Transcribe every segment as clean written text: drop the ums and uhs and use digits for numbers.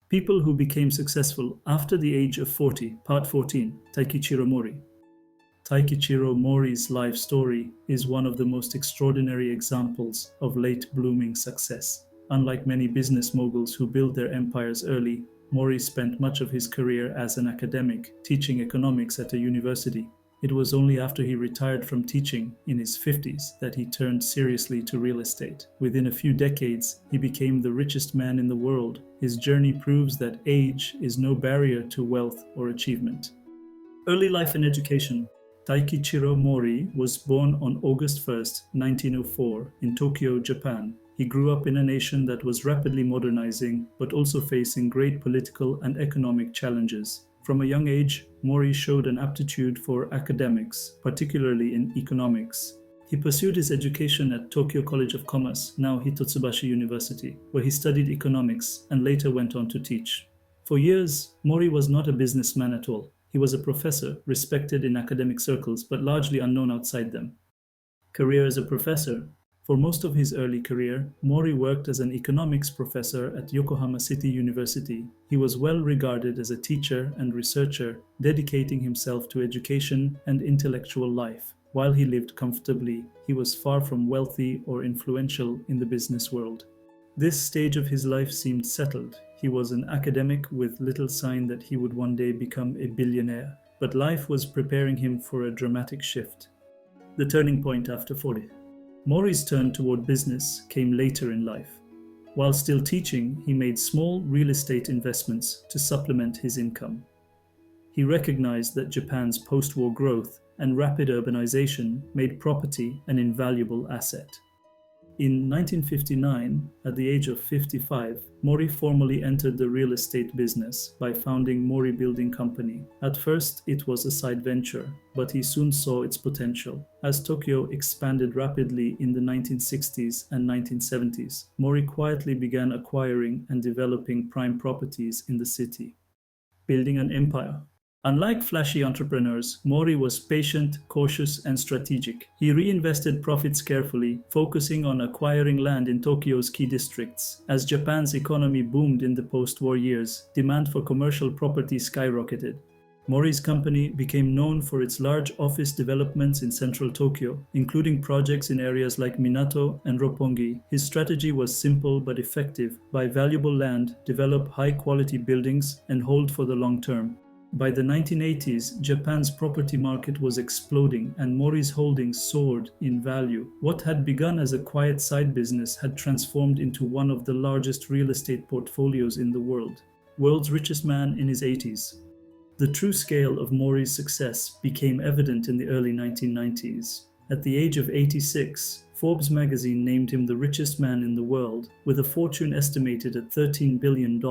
People who became successful after the age of 40, Part 14, Taikichiro Mori. Taikichiro Mori's life story is one of the most extraordinary examples of late blooming success. Unlike many business moguls who built their empires early, Mori spent much of his career as an academic, teaching economics at a university. It was only after he retired from teaching in his 50s that he turned seriously to real estate. Within a few decades, he became the richest man in the world. His journey proves that age is no barrier to wealth or achievement. Early life and education. Taikichiro Mori was born on August 1, 1904, in Tokyo, Japan. He grew up in a nation that was rapidly modernizing, but also facing great political and economic challenges. From a young age, Mori showed an aptitude for academics, particularly in economics. He pursued his education at Tokyo College of Commerce, now Hitotsubashi University, where he studied economics and later went on to teach. For years, Mori was not a businessman at all. He was a professor, respected in academic circles, but largely unknown outside them. Career as a professor. For most of his early career, Mori worked as an economics professor at Yokohama City University. He was well regarded as a teacher and researcher, dedicating himself to education and intellectual life. While he lived comfortably, he was far from wealthy or influential in the business world. This stage of his life seemed settled. He was an academic with little sign that he would one day become a billionaire, but life was preparing him for a dramatic shift. The turning point after 40. Mori's turn toward business came later in life. While still teaching, he made small real estate investments to supplement his income. He recognized that Japan's post-war growth and rapid urbanization made property an invaluable asset. In 1959, at the age of 55, Mori formally entered the real estate business by founding Mori Building Company. At first, it was a side venture, but he soon saw its potential. As Tokyo expanded rapidly in the 1960s and 1970s, Mori quietly began acquiring and developing prime properties in the city. Building an empire. Unlike flashy entrepreneurs, Mori was patient, cautious, and strategic. He reinvested profits carefully, focusing on acquiring land in Tokyo's key districts. As Japan's economy boomed in the post-war years, demand for commercial property skyrocketed. Mori's company became known for its large office developments in central Tokyo, including projects in areas like Minato and Roppongi. His strategy was simple but effective: buy valuable land, develop high-quality buildings, and hold for the long term. By the 1980s, Japan's property market was exploding and Mori's holdings soared in value. What had begun as a quiet side business had transformed into one of the largest real estate portfolios in the world. World's richest man in his 80s. The true scale of Mori's success became evident in the early 1990s. At the age of 86, Forbes magazine named him the richest man in the world, with a fortune estimated at $13 billion.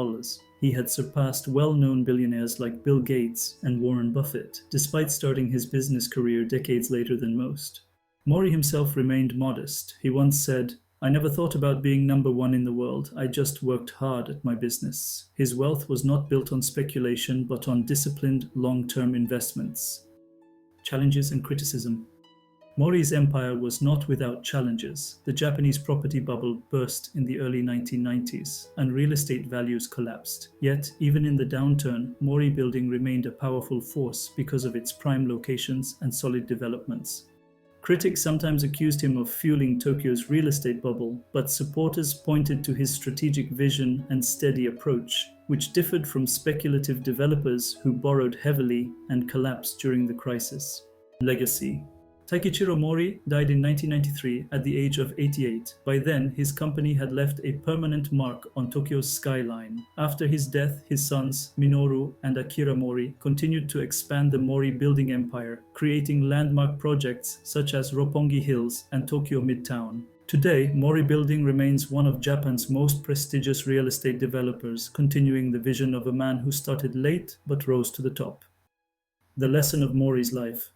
He had surpassed well-known billionaires like Bill Gates and Warren Buffett, despite starting his business career decades later than most. Mori himself remained modest. He once said, "I never thought about being number one in the world. I just worked hard at my business." His wealth was not built on speculation, but on disciplined, long-term investments. Challenges and criticism. Mori's empire was not without challenges. The Japanese property bubble burst in the early 1990s, and real estate values collapsed. Yet, even in the downturn, Mori Building remained a powerful force because of its prime locations and solid developments. Critics sometimes accused him of fueling Tokyo's real estate bubble, but supporters pointed to his strategic vision and steady approach, which differed from speculative developers who borrowed heavily and collapsed during the crisis. Legacy. Taikichiro Mori died in 1993 at the age of 88. By then, his company had left a permanent mark on Tokyo's skyline. After his death, his sons, Minoru and Akira Mori, continued to expand the Mori building empire, creating landmark projects such as Roppongi Hills and Tokyo Midtown. Today, Mori Building remains one of Japan's most prestigious real estate developers, continuing the vision of a man who started late but rose to the top. The lesson of Mori's life.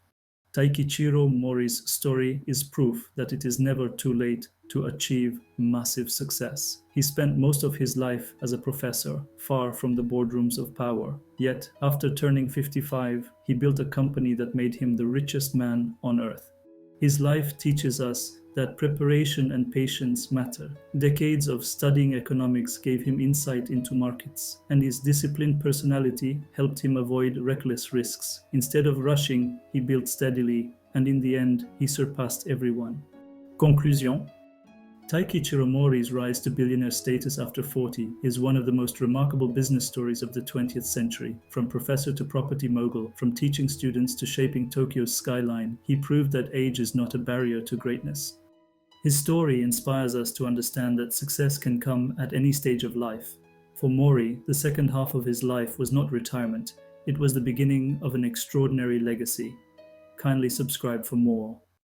Taikichiro Mori's story is proof that it is never too late to achieve massive success. He spent most of his life as a professor, far from the boardrooms of power. Yet, after turning 55, he built a company that made him the richest man on earth. His life teaches us that preparation and patience matter. Decades of studying economics gave him insight into markets, and his disciplined personality helped him avoid reckless risks. Instead of rushing, he built steadily, and in the end, he surpassed everyone. Conclusion. Taikichiro Mori's rise to billionaire status after 40 is one of the most remarkable business stories of the 20th century. From professor to property mogul, from teaching students to shaping Tokyo's skyline, he proved that age is not a barrier to greatness. His story inspires us to understand that success can come at any stage of life. For Mori, the second half of his life was not retirement, it was the beginning of an extraordinary legacy. Kindly subscribe for more.